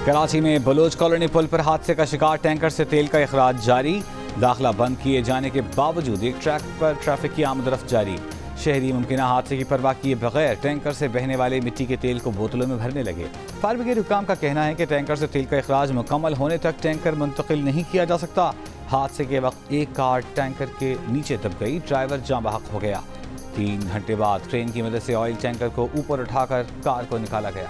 कराची में Bloch colony पुल पर हादसे का शिकार, टैंकर से तेल का अखराज जारी। दाखिला बंद किए जाने के बावजूद एक ट्रैक पर ट्रैफिक की आमदरफ्त जारी। शहरी मुमकिना हादसे की परवाह किए बगैर टैंकर से बहने वाले मिट्टी के तेल को बोतलों में भरने लगे। फायर ब्रिगेड हुकाम का कहना है कि टैंकर से तेल का अखराज मुकम्मल होने तक टैंकर मुंतकिल नहीं किया जा सकता। हादसे के वक्त एक कार टैंकर के नीचे दब गई, ड्राइवर जाँ बहक हो गया। 3 घंटे बाद क्रेन की मदद से ऑयल टैंकर को ऊपर उठाकर कार को निकाला गया।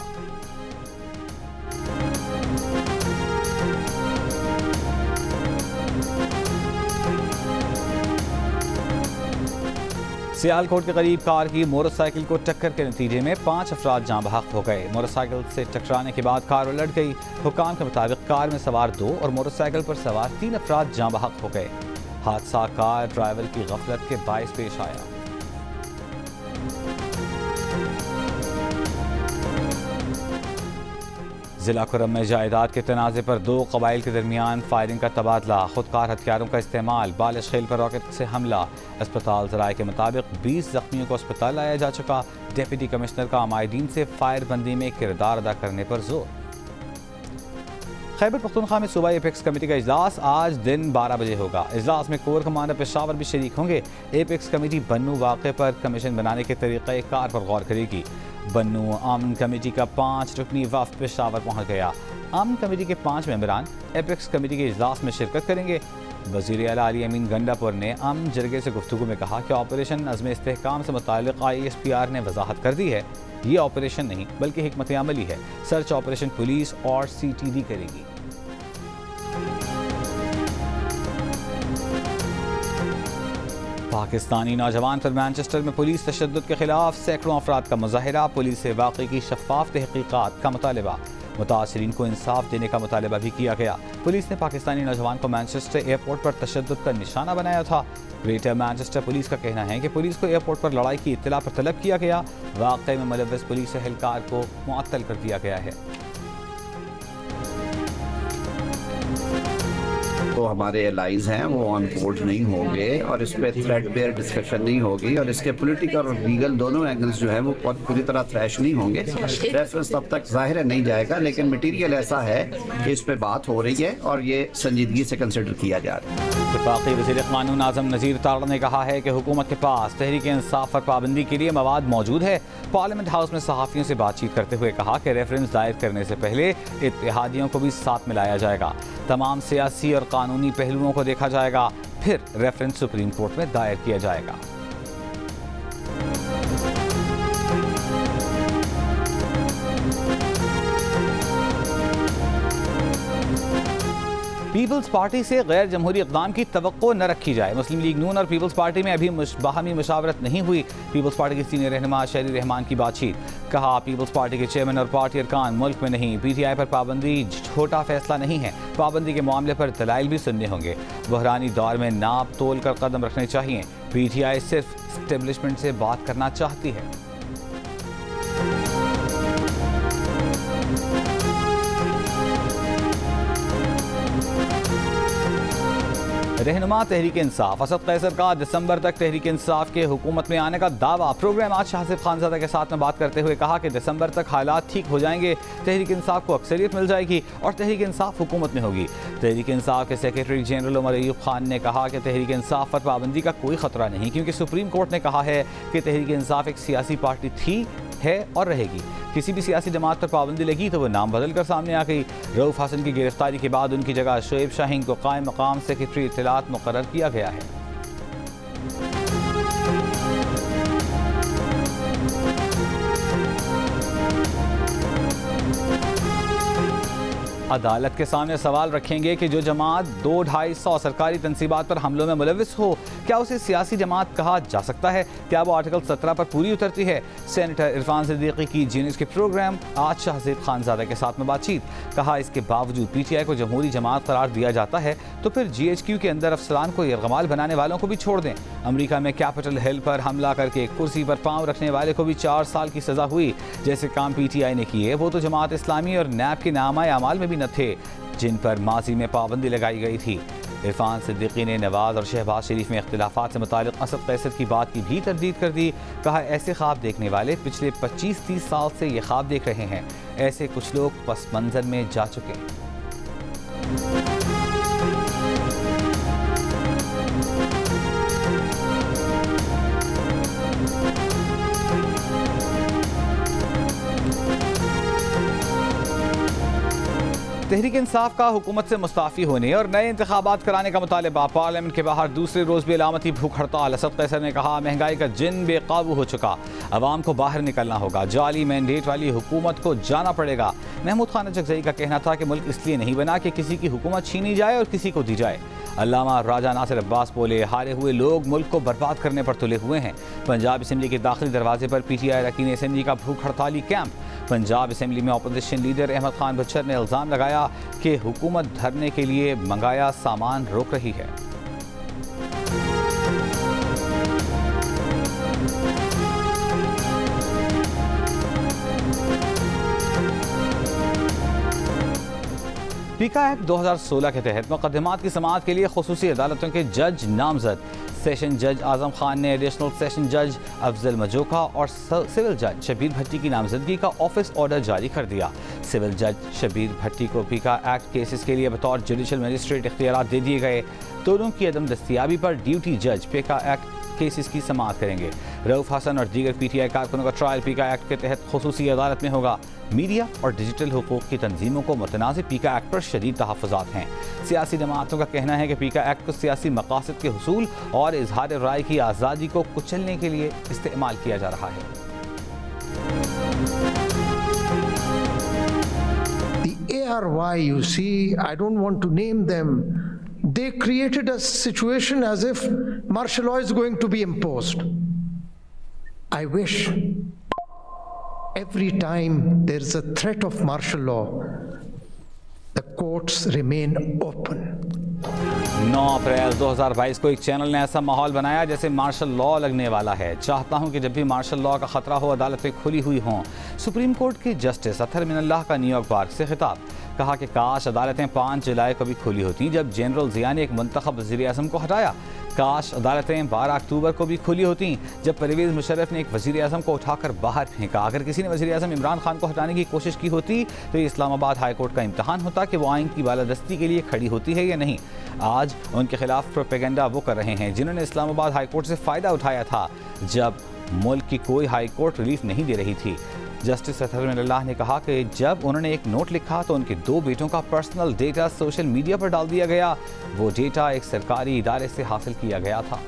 सियालकोट के करीब कार की मोटरसाइकिल को टक्कर के नतीजे में 5 अफराद जाँ बहक हो गए। मोटरसाइकिल से टकराने के बाद कार उलट गई। हुकाम के मुताबिक कार में सवार 2 और मोटरसाइकिल पर सवार 3 अफराद जाँ बहक हो गए। हादसा कार ड्राइवर की गफलत के बायस पेश आया। जिला खुर्रम में जायदाद के तनाज़े पर 2 कबाइल के दरमियान फायरिंग का तबादला, खुदकार हथियारों का इस्तेमाल, बालिश खेल पर रॉकेट से हमला। अस्पताल ज़राए के मुताबिक 20 जख्मियों को अस्पताल लाया जा चुका। डिप्टी कमिश्नर का माहिदीन से फायर बंदी में किरदार अदा करने पर जोर। खैबर पख्तूनख्वा में सूबाई एपेक्स कमेटी का इजलास आज दिन 12 बजे होगा। इजलास में कोर कमांडर पेशावर भी शरीक होंगे। एपेक्स कमेटी बन्नू वाक़े पर कमीशन बनाने के तरीक़ाकार पर गौर करेगी। बन्नू आमन कमेटी का 5 रुकनी वफ़द पेशावर पहुँच गया। आमन कमेटी के 5 मेंबरान एपेक्स कमेटी के इजलास में शिरकत करेंगे। वज़ीर आला अली अमीन गंडापुर ने आमन जरगे से गुफ्तगू में कहा कि ऑपरेशन नज़्म इस्तेहकाम से मुताल्लिक़ ISPR ने वजाहत कर दी है। ये ऑपरेशन नहीं बल्कि हिकमत अमली है। सर्च ऑपरेशन पुलिस और CTD करेगी। पाकिस्तानी नौजवान पर मैनचेस्टर में पुलिस तशद्दुद के खिलाफ सैकड़ों अफराद का मुजाहिरा। पुलिस से वाक़े की शफ़ाफ़ तहक़ीक़ात का मुतालबा। मुतासिरीन को इंसाफ देने का मुतालबा भी किया गया। पुलिस ने पाकिस्तानी नौजवान को मैनचेस्टर एयरपोर्ट पर तशद्दुद का निशाना बनाया था। ग्रेटर मैनचेस्टर पुलिस का कहना है कि पुलिस को एयरपोर्ट पर लड़ाई की इत्तला पर तलब किया गया। वाक़े में मुलव्वस पुलिस एहलकार को मुअत्तल कर दिया गया है। तो हमारे एलाइज हैं वो ऑन बोर्ड नहीं होंगे और इस पर थ्रेड बेयर डिस्कशन नहीं होगी और इसके पॉलिटिकल और लीगल दोनों एंगल्स जो है वो पूरी तरह थ्रैश नहीं होंगे। रेफरेंस तब तक जाहिर नहीं जाएगा, लेकिन मटीरियल ऐसा है कि इस पर बात हो रही है और ये संजीदगी से कंसिडर किया जा रहा है। वफाकी वज़ीर क़ानून आज़म नज़ीर तारड़ ने कहा है कि हुकूमत के पास तहरीक इंसाफ पर पाबंदी के लिए मवाद मौजूद है। पार्लियामेंट हाउस में सहाफ़ियों से बातचीत करते हुए कहा कि रेफरेंस दायर करने से पहले इत्तेहादियों को भी साथ मिलाया जाएगा। तमाम सियासी और कानूनी पहलुओं को देखा जाएगा, फिर रेफरेंस सुप्रीम कोर्ट में दायर किया जाएगा। पीपल्स पार्टी से गैर जमहूरी इक़दाम की तवक्को न रखी जाए। मुस्लिम लीग नून और पीपल्स पार्टी में अभी बाहमी मुशावरत नहीं हुई। पीपल्स पार्टी के सीनियर रहनुमा शहरी रहमान की बातचीत। कहा, पीपल्स पार्टी के चेयरमैन और पार्टी अरकान मुल्क में नहीं। PTI पर पाबंदी छोटा फैसला नहीं है। पाबंदी के मामले पर दलाइल भी सुनने होंगे। बहरानी दौर में नाप तोल कर कदम रखने चाहिए। PTI सिर्फ एस्टेब्लिशमेंट से बात करना चाहती है। रहनुमा तहरीक इंसाफ असद कैसर का दिसंबर तक तहरीक इंसाफ के हुकूमत में आने का दावा। प्रोग्राम आज शाहसिफ खानज़ादा के साथ में बात करते हुए कहा कि दिसंबर तक हालात ठीक हो जाएंगे, तहरीक इंसाफ को अक्सरियत मिल जाएगी और तहरीक इंसाफ हुकूमत में होगी। तहरीक इंसाफ के सेक्रेटरी जनरल उमर अयूब खान ने कहा कि तहरीक इंसाफ पर पाबंदी का कोई खतरा नहीं, क्योंकि सुप्रीम कोर्ट ने कहा है कि तहरीक इंसाफ एक सियासी पार्टी थी, है और रहेगी। किसी भी सियासी जमात पर पाबंदी लगी तो वो नाम बदल कर सामने आ गई। रऊफ हसन की गिरफ्तारी के बाद उनकी जगह शोएब शाहीन को कायम मकाम सेक्रेटरी इत्तलात मुकर्रर किया गया है। अदालत के सामने सवाल रखेंगे कि जो जमात 200-250 सरकारी तनसीबात पर हमलों में मुलविस हो, क्या उसे सियासी जमात कहा जा सकता है? क्या वो आर्टिकल 17 पर पूरी उतरती है? सेनेटर इरफान सिद्दीकी की जीनियस के प्रोग्राम आज शाहसिफ खानज़ादा के साथ में बातचीत। कहा, इसके बावजूद PTI को जमहूरी जमात करार दिया जाता है तो फिर GHQ के अंदर अफसरान को यरगमाल बनाने वालों को भी छोड़ दें। अमेरिका में कैपिटल हिल पर हमला करके कुर्सी पर पाँव रखने वाले को भी 4 साल की सजा हुई। जैसे काम PTI ने किए वो तो जमात इस्लामी और NAP के नामा अमाल में भी न थे, जिन पर माजी में पाबंदी लगाई गई थी। इरफान सिद्दीकी ने नवाज और शहबाज शरीफ में इख्तिलाफात से मुतालिक असद कैसर की बात की भी तरदीद कर दी। कहा, ऐसे ख्वाब देखने वाले पिछले 25-30 साल से ये ख्वाब देख रहे हैं। ऐसे कुछ लोग पस मंजर में जा चुके हैं। तहरीक इंसाफ का हुकूमत से मुस्ताफ़ी होने और नए इंतखाबात कराने का मुतालबा। पार्लियामेंट के बाहर दूसरे रोज़ भी अलामती भूख हड़ताल। असद कैसर ने कहा, महंगाई का जिन बेकाबू हो चुका, अवाम को बाहर निकलना होगा। जाली मैंडेट वाली हुकूमत को जाना पड़ेगा। महमूद खान जगजई का कहना था कि मुल्क इसलिए नहीं बना कि किसी की हुकूमत छीनी जाए और किसी को दी जाए। अल्लामा राजा नासिर अब्बास बोले, हारे हुए लोग मुल्क को बर्बाद करने पर तुले हुए हैं। पंजाब असम्बली के दाखिली दरवाजे पर PTI अरकान असम्बली का भूख हड़ताली कैंप। पंजाब असम्बली में अपोजिशन लीडर अहमद खान बच्चर ने इल्ज़ाम लगाया कि हुकूमत धरने के लिए मंगाया सामान रोक रही है। पीका एक्ट 2016 के तहत मुकदमात की समाअत के लिए खुसूसी अदालतों के जज नामजद। सेशन जज आजम खान ने एडिशनल सेशन जज अफजल मजोका और सिविल जज शबीर भट्टी की नामजदगी का ऑफिस ऑर्डर जारी कर दिया। सिविल जज शबीर भट्टी को पीका एक्ट केसेस के लिए बतौर जुडिशल मजिस्ट्रेट इख्तियारात दे दिए गए। दोनों की अदम दस्तियाबी पर ड्यूटी जज पीका एक्ट केसेस की समाअत करेंगे। रऊफ हसन और दीगर PTI कारकुनों का ट्रायल पीका एक्ट के तहत खुसूसी अदालत में होगा। मीडिया और डिजिटल हुकूक की तंजीमों को मुतनाज़ पीका एक्ट पर शदीद तहफ़्फ़ुज़ात हैं। सियासी जमातों का कहना है कि पीका एक्ट को सियासी मकासद के हुसूल और इजहार राय की आज़ादी को कुचलने के लिए इस्तेमाल किया जा रहा है। The ARY, you see, I don't want to name them. They created a situation as if martial law is going to be imposed. I wish every time there is a threat of martial law, the courts remain open. 9 अप्रैल 2022 को एक channel ने ऐसा माहौल बनाया जैसे martial law लगने वाला है। चाहता हूं कि जब भी मार्शल लॉ का खतरा हो, अदालतें खुली हुई हों। सुप्रीम कोर्ट की जस्टिस अतहर मिनल्लाह का न्यूयॉर्क बार से खिताब। कहा कि काश अदालतें 5 जुलाई को भी खुली होती जब जनरल ज़िया ने एक मुंतखब वज़ीर आज़म को हटाया। काश अदालतें 12 अक्टूबर को भी खुली होती जब परवेज़ मुशर्रफ ने एक वज़ीर आज़म को उठाकर बाहर फेंका। अगर किसी ने वज़ीर आज़म इमरान खान को हटाने की कोशिश की होती तो ये इस्लामाबाद हाई कोर्ट का इम्तहान होता कि वो आइन की बालादस्ती के लिए खड़ी होती है या नहीं। आज उनके खिलाफ प्रोपेगेंडा वो कर रहे हैं जिन्होंने इस्लामाबाद हाई कोर्ट से फ़ायदा उठाया था जब मुल्क की कोई हाई कोर्ट रिलीफ नहीं दे रही थी। जस्टिस अतहर मिनल्लाह ने कहा कि जब उन्होंने एक नोट लिखा तो उनके 2 बेटों का पर्सनल डेटा सोशल मीडिया पर डाल दिया गया। वो डेटा एक सरकारी इदारे से हासिल किया गया था।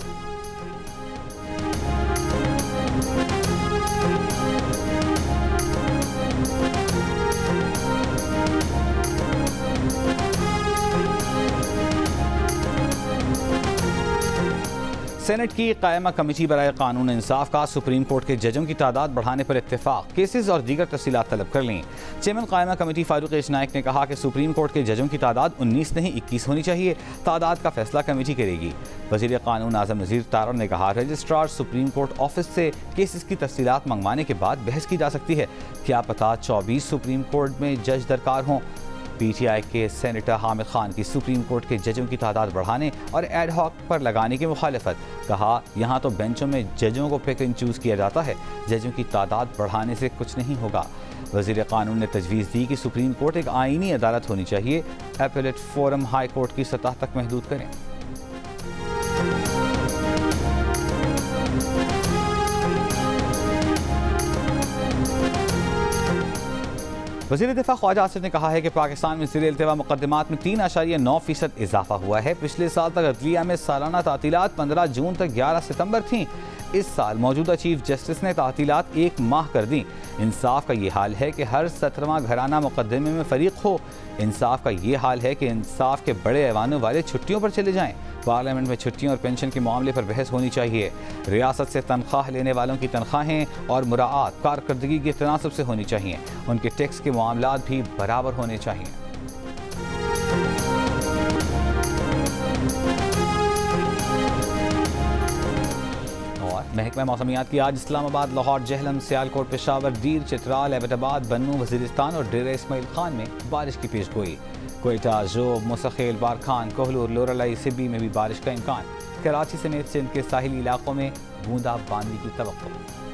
सेनेट की कायमा कमेटी बराए कानून इंसाफ का सुप्रीम कोर्ट के जजों की तादाद बढ़ाने पर इत्तेफाक। केसेस और दीगर तफसीलात तलब कर लें। चेयरमैन कायमा कमेटी फारूक एच नाइक ने कहा कि सुप्रीम कोर्ट के जजों की तादाद 19 नहीं 21 होनी चाहिए। तादाद का फैसला कमेटी करेगी। वज़ीर कानून आज़म नज़ीर तारड़ ने कहा, रजिस्ट्रार सुप्रीम कोर्ट ऑफिस से केसेस की तफसीलात मंगवाने के बाद बहस की जा सकती है। क्या पता 24 सुप्रीम कोर्ट में जज दरकार हों। PTI के सेनेटर हामिद खान की सुप्रीम कोर्ट के जजों की तादाद बढ़ाने और एड हॉक पर लगाने की मुखालफत। कहा, यहाँ तो बेंचों में जजों को पिक एंड चूज़ किया जाता है, जजों की तादाद बढ़ाने से कुछ नहीं होगा। वज़ीर कानून ने तजवीज़ दी कि सुप्रीम कोर्ट एक आइनी अदालत होनी चाहिए। एपेलेट फोरम हाई कोर्ट की सतह तक महदूद करें। वज़ीर दिफा ख्वाजा आसिफ ने कहा है कि पाकिस्तान में ज़ेर-ए-इल्तिवा मुकदमात में 3.9% इजाफा हुआ है। पिछले साल तक अदलिया में सालाना तातीलात 15 जून तक 11 सितंबर थीं। इस साल मौजूदा चीफ जस्टिस ने तातीलात 1 माह कर दी। इंसाफ का ये हाल है कि हर 17वां घराना मुकदमे में फ़रीक हो। इंसाफ का ये हाल है कि इंसाफ के बड़े ऐवानों वाले छुट्टियों पर चले जाएं। पार्लियामेंट में छुट्टियों और पेंशन के मामले पर बहस होनी चाहिए। रियासत से तनख्वाह लेने वालों की तनख्वाहें और मुराआत कारकर्दगी के तनासब से होनी चाहिए। उनके टैक्स के मामलात भी बराबर होने चाहिए। महकमा मौसमियात की आज इस्लामाबाद, लाहौर, जहलम, सियालकोट, पेशावर, दीर, चित्राल, एबटाबाद, बन्नू, वजीरिस्तान और डेरा इस्माइल खान में बारिश की पेशगोई। क्वेटा, जोब, मुसखेल, बारखान, कोहलूर, लोरलाई, सिब्बी में भी बारिश का इम्कान। कराची समेत सिंध के साहिली इलाकों में बूंदाबांदी की तवक्को।